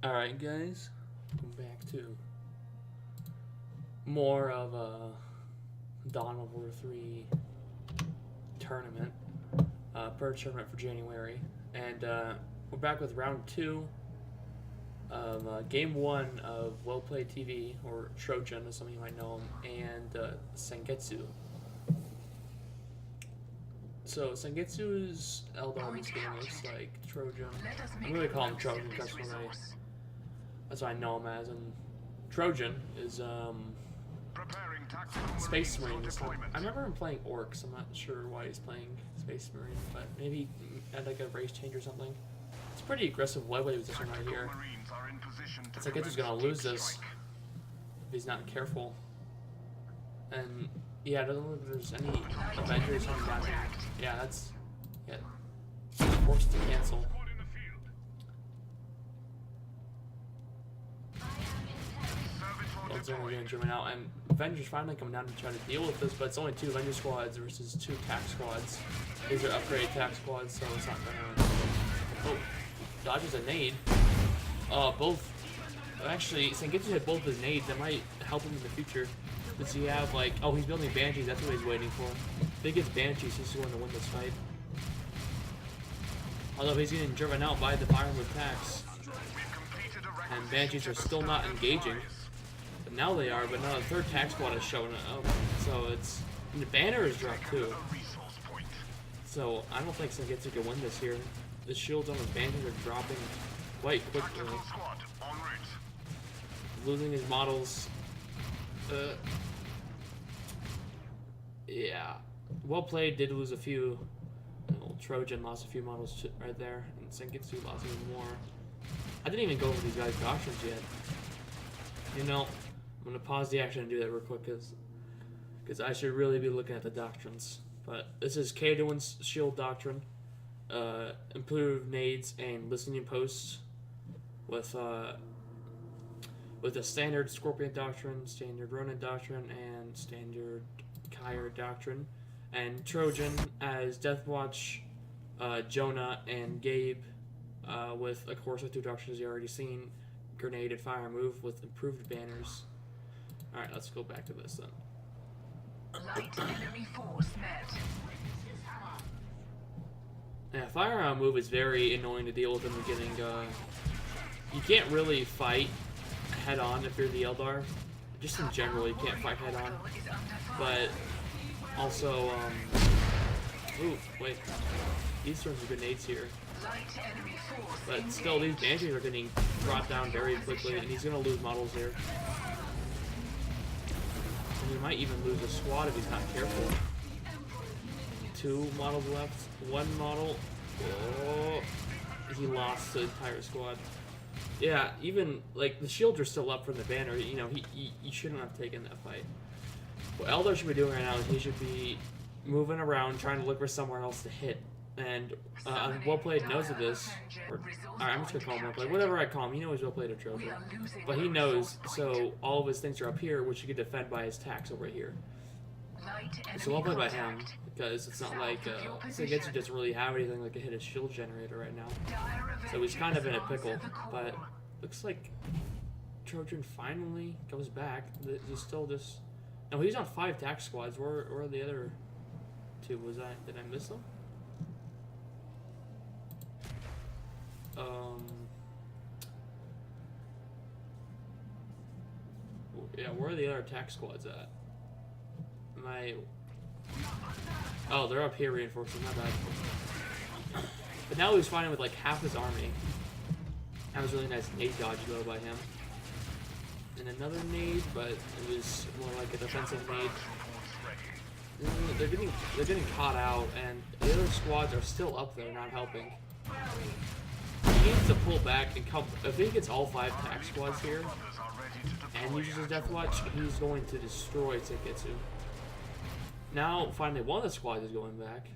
Alright guys, back to more of a WW3 tournament, Purge tournament for January, and we're back with round 2 of game 1 of WellplayedTv, or Trojan as some of you might know him, and Sengetsu. So Sengetsu's Eldar this game looks like Trojan. I'm really calling him Trojan because that's what I know him as, and Trojan is Space Marine this time. I remember him playing Orcs. I'm not sure why he's playing Space Marine, but maybe had like a race change or something. It's a pretty aggressive lightweight position right here. It's like he's gonna lose this if he's not careful. And yeah, I don't know if there's any Avengers on down here. Yeah, that's forced to cancel. It's only going to German out, and Avengers finally come down to try to deal with this, but it's only 2 Avenger squads versus 2 TAC squads. These are upgrade TAC squads, so it's not gonna. Oh, dodges a nade. Both. Actually, Sengetsu hit both his nades. That might help him in the future. Does he have like? Oh, he's building Banshees. That's what he's waiting for. If he gets Banshees, he's going to win this fight. Although he's getting driven out by the firewood tax, and Banshees are still not engaging. But now they are. But now the 3rd tax squad is showing up. So it's and the banner is dropped too. So I don't think Sengetsu can win this here. The shields on his Banshees are dropping quite quickly. Losing his models. Yeah. Well played, did lose a few. Old Trojan lost a few models right there, and Sengetsu lost even more. I didn't even go over these guys' doctrines yet. You know, I'm going to pause the action and do that real quick, because I should really be looking at the doctrines. But this is Kadoin's shield doctrine, improved nades and listening posts with the standard Scorpion doctrine, standard Ronin doctrine, and standard Kyre doctrine. And Trojan as Deathwatch, Jonah, and Gabe, with, of course, the 2 doctrines you already seen, grenade and fire move with improved banners. Alright, let's go back to this then. Light enemy force met. Yeah, firearm move is very annoying to deal with in the beginning. You can't really fight head on if you're the Eldar. Just in general, you can't fight head on. But also, ooh, wait. These sorts of grenades here. But still, these Banshees are getting brought down very quickly, and he's gonna lose models here. And he might even lose a squad if he's not careful. 2 models left. 1 model. Oh, he lost the entire squad. Yeah, even like the shields are still up from the banner. You know, he shouldn't have taken that fight. What Eldar should be doing right now is he should be moving around, trying to look for somewhere else to hit. And Well Played knows of this. Or, I'm just gonna call him Well Played. Whatever I call him, you know he's Well Played or Trojan. But he knows, so all of his things are up here, which he could defend by his tax over here. So well played by him, because it's not like Sengetsu doesn't really have anything like a hit a shield generator right now. So he's kind of in a pickle, but looks like Trojan finally comes back. He's still just... No, he's on 5 tax squads. Where are the other 2? Did I miss them? Yeah, where are the other tax squads at? Oh, they're up here reinforcing, my bad. But now he's fighting with like half his army. That was a really nice nade dodge though by him. And another nade, but it was more like a defensive nade. They're getting caught out, and the other squads are still up there, not helping. He needs to pull back and come. If he gets all 5 tax squads here and uses his Deathwatch, he's going to destroy Sengetsu. Now, finally, one of the squads is going back.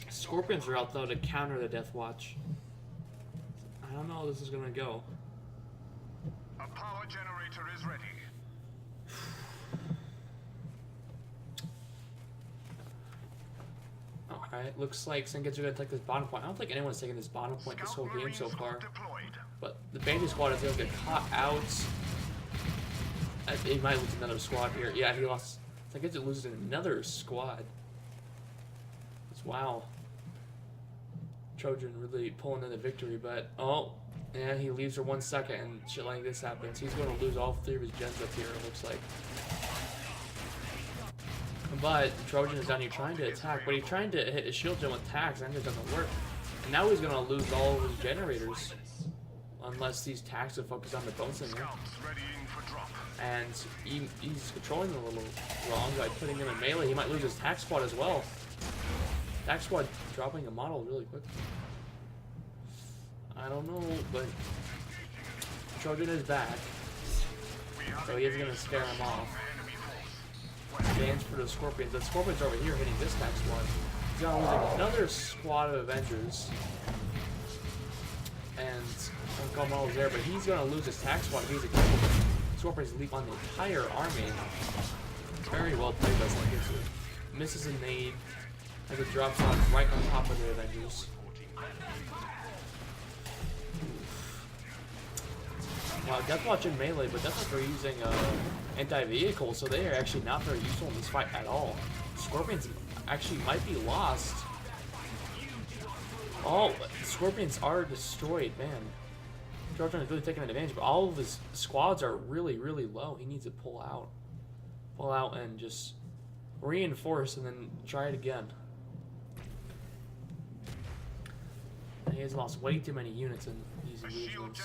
Scorpions are out, though, to counter the Deathwatch. I don't know how this is going to go. A power generator is ready. Alright, looks like Sengetsu gonna take this bottom point. I don't think anyone's taking this bottom point this whole game so far. But the Banshee squad is gonna get caught out. He might lose another squad here. Yeah, he lost. Sengetsu loses another squad. Wow. Trojan really pulling in the victory, but oh, yeah, he leaves for 1 second and shit like this happens. He's going to lose all 3 of his gens up here, it looks like. But Trojan is down here trying to attack, but he's trying to hit his shield gen with tags, and it doesn't work. And now he's going to lose all of his generators. Unless these tags are focused on the bone singer. And he's controlling them a little wrong by putting him in melee. He might lose his tag squad as well. Tag squad dropping a model really quick. I don't know, but Trojan is back. So he is going to scare him off. Advance for the Scorpions. The Scorpions are over here hitting this tag squad. He's going to lose another squad of Avengers. And some call models there, but he's going to lose his tag squad if he's a careful. Scorpions leap on the entire army. Very well played by Sengetsu. Misses a nade. As it drops on right on top of the Avengers. Wow, Deathwatch in melee, but Deathwatch are using anti-vehicle, so they are actually not very useful in this fight at all. Scorpions actually might be lost. Oh, Scorpions are destroyed, man. Trojan is really taking advantage, but all of his squads are really, really low. He needs to pull out. Pull out and just reinforce and then try it again. He has lost way too many units in these illusions.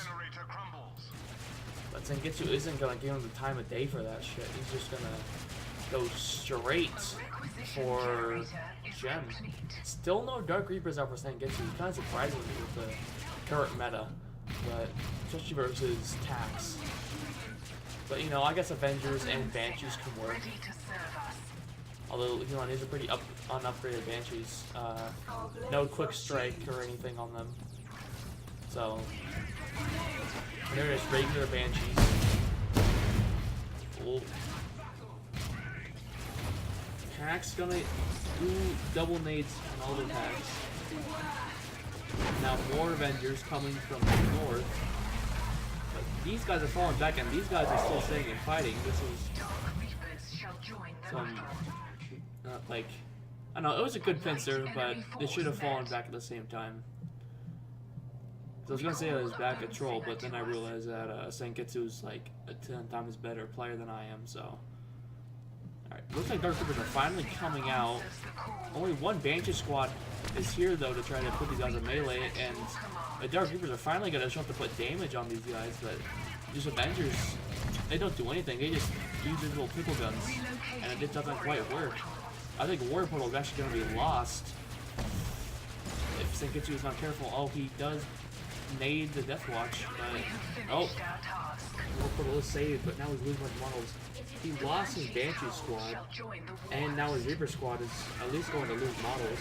But Sengetsu isn't gonna give him the time of day for that shit. He's just gonna go straight for Gem. Still no Dark Reapers out for Sengetsu. Kind of surprising with the current meta, but especially versus Tax. But you know, I guess Avengers and Banshees can work. Although, you know, these are pretty unupgraded Banshees. No quick strike or anything on them. So, they're just regular Banshees. Ooh. Tax gonna do double nades on all the attacks. Now more Avengers coming from the north. But these guys are falling back, and these guys are still staying and fighting. This is some... like, I don't know, it was a good pincer, but they should have fallen back at the same time. So I was gonna say I was back at Troll, but then I realized that Sengetsu's like a 10 times better player than I am, so. Alright, looks like Dark Troopers are finally coming out. Only one Banshee squad is here though to try to put these guys in melee, and the Dark Troopers are finally gonna show up to put damage on these guys, but just Avengers, they don't do anything, they just use these little pickle guns, and it just doesn't quite work. I think War Portal is actually going to be lost if Sengetsu is not careful. Oh, he does nade the Deathwatch, but oh, War Portal is saved, but now he's losing his models. He lost his Banshee squad, and now his Reaper squad is at least going to lose models.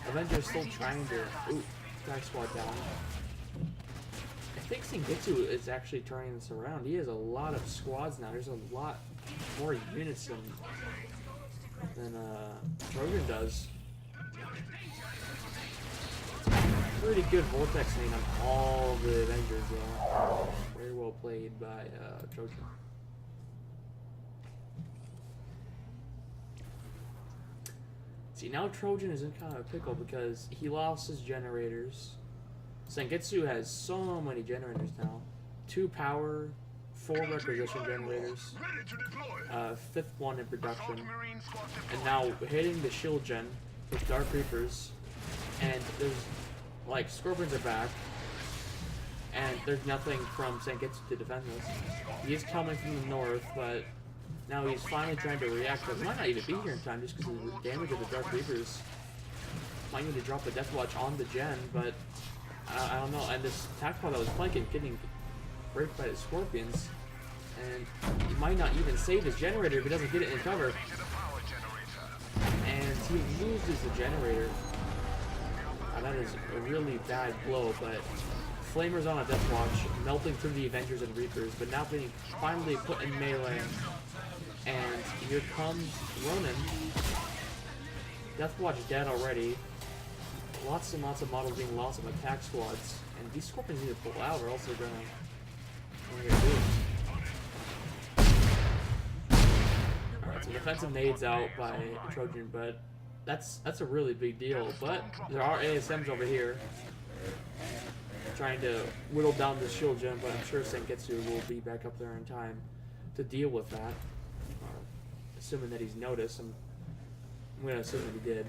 Avengers still trying to attack squad down. I think Sengetsu is actually turning this around. He has a lot of squads now. There's a lot more units than Trojan does. Pretty good Vortex name on all the Avengers, yeah. Very well played by Trojan. See, now Trojan is in kind of a pickle because he lost his generators. Sengetsu has so many generators now. 2 power, 4 requisition generators, 5th one in production, and now hitting the shield gen with Dark Reapers, and there's, like, Scorpions are back, and there's nothing from Sengetsu to defend this. He is coming from the north, but now he's finally trying to react, but he might not even be here in time just because of the damage of the Dark Reapers. Might need to drop the Deathwatch on the gen, but I don't know, and this attack pod that was flanking getting raped by the Scorpions, and he might not even save his generator if he doesn't get it in cover. And he loses the generator. That is a really bad blow, but Flamers on a Deathwatch, melting through the Avengers and Reapers, but now being finally put in melee. And here comes Ronin. Deathwatch dead already. Lots and lots of models being lost of attack squads. And these Scorpions need to pull out or else they're gonna do it. Alright, so defensive nades out by Trojan, but that's a really big deal. But there are ASMs over here trying to whittle down the shield gem, but I'm sure Sengetsu will be back up there in time to deal with that. Assuming that he's noticed. I'm going to assume that he did.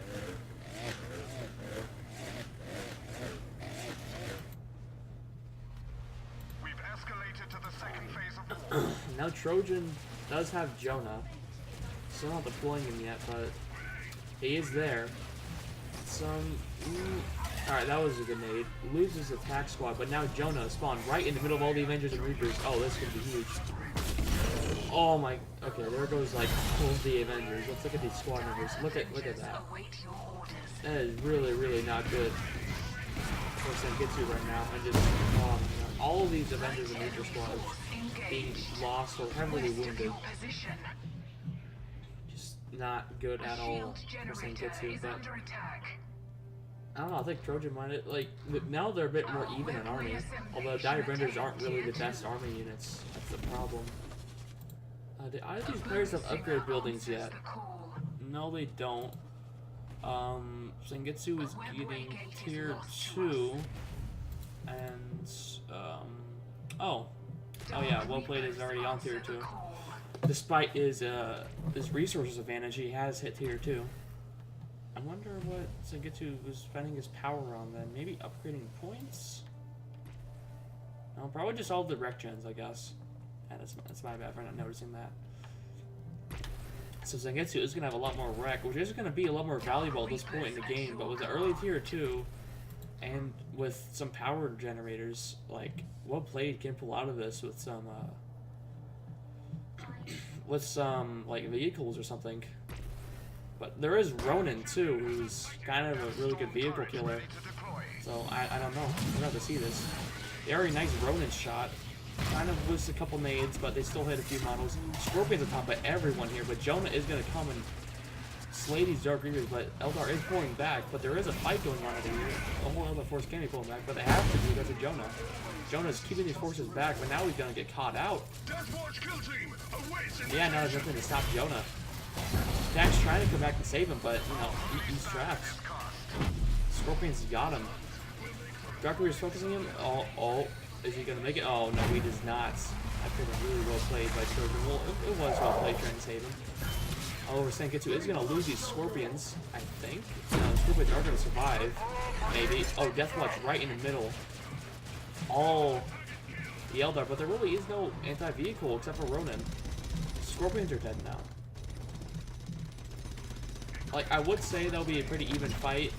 We've escalated to the second phase of war. Now Trojan does have Jonah. Still not deploying him yet, but he is there. Alright, that was a good nade. Loses attack squad, but now Jonah spawned right in the middle of all the Avengers and Reapers. Oh, this could be huge. Oh my, okay, there goes like all of the Avengers. Let's look at these squad numbers. Look at that. That is really, really not good for Sengetsu right now. And just, all of these Avengers and Reaper squads being lost or heavily wounded. Just not good at all for Sengetsu, but I don't know, I think Trojan might, like, now they're a bit more even in army. Although Diabenders aren't really the best army units. That's the problem. Do either of these players have upgrade buildings yet? No, they don't. Sengetsu is getting tier 2. And, oh yeah, Wellplayed is already on tier 2. Despite his resources advantage, he has hit tier 2. I wonder what Sengetsu was spending his power on then. Maybe upgrading points? No, probably just all the rec gens, I guess. Yeah, that's my bad for not noticing that. So Sengetsu is going to have a lot more rec, which is going to be a lot more valuable at this point in the game. But with the early tier 2, and with some power generators, like, Wellplayed can pull out of this with some like, vehicles or something. But there is Ronin, too, who's kind of a really good vehicle killer. So, I don't know. We'll have to see this. Very nice Ronin shot. Kind of was a couple nades, but they still hit a few models. Scorpion's on top of everyone here, but Jonah is going to come and slay these Dark Reapers, but Eldar is pulling back. But there is a fight going on over here. The whole Eldar force can be pulling back, but they have to because of Jonah. Jonah's keeping these forces back, but now he's going to get caught out. Yeah, now there's nothing to stop Jonah. Dak's trying to come back and save him, but, you know, he's trapped. Scorpion's got him. Dark Reaper's focusing him. Oh, is he going to make it? Oh, no, he does not. I could have really well played by Trojan. Well, it was well played trying to save him. Oh, Sengetsu is going to lose these Scorpions, I think. No, Scorpions are going to survive. Maybe. Oh, Deathwatch right in the middle. All the Eldar, but there really is no anti-vehicle except for Ronin. Scorpions are dead now. Like, I would say there'll be a pretty even fight,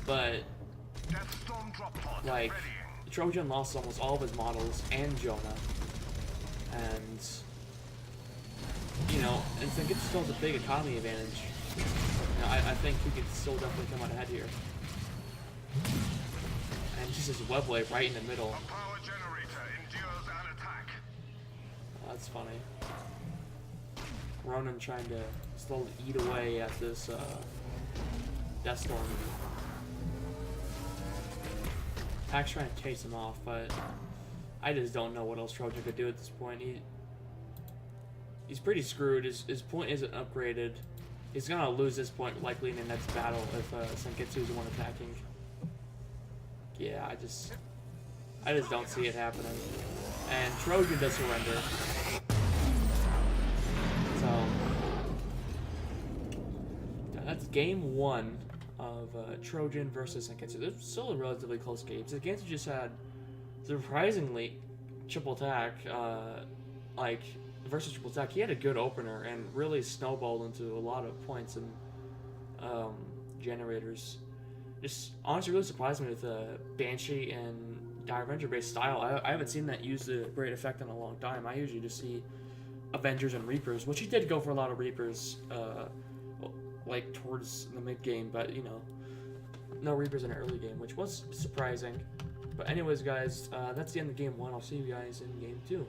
but, like, Trojan lost almost all of his models and Jonah. And, you know, and Sengetsu still has a big economy advantage. You know, I think he could still definitely come out ahead here. And just his webway right in the middle. That's funny. Ronin trying to slowly eat away at this Death Storm. Pack's trying to chase him off, but I just don't know what else Trojan could do at this point. He's pretty screwed. His point isn't upgraded. He's gonna lose this point likely in the next battle if Sengetsu is the one attacking. Yeah, I just don't see it happening. And Trojan does surrender. So that's game 1 of Trojan versus Sengetsu. It's still a relatively close game. Sengetsu just had surprisingly triple attack, like versus triple attack. He had a good opener and really snowballed into a lot of points and generators. Just honestly really surprised me with Banshee and Avenger based style. I haven't seen that used a great effect in a long time. I usually just see Avengers and Reapers, which he did go for a lot of Reapers, like towards the mid game, but you know, no Reapers in the early game, which was surprising. But anyways, guys, that's the end of game 1. I'll see you guys in game 2.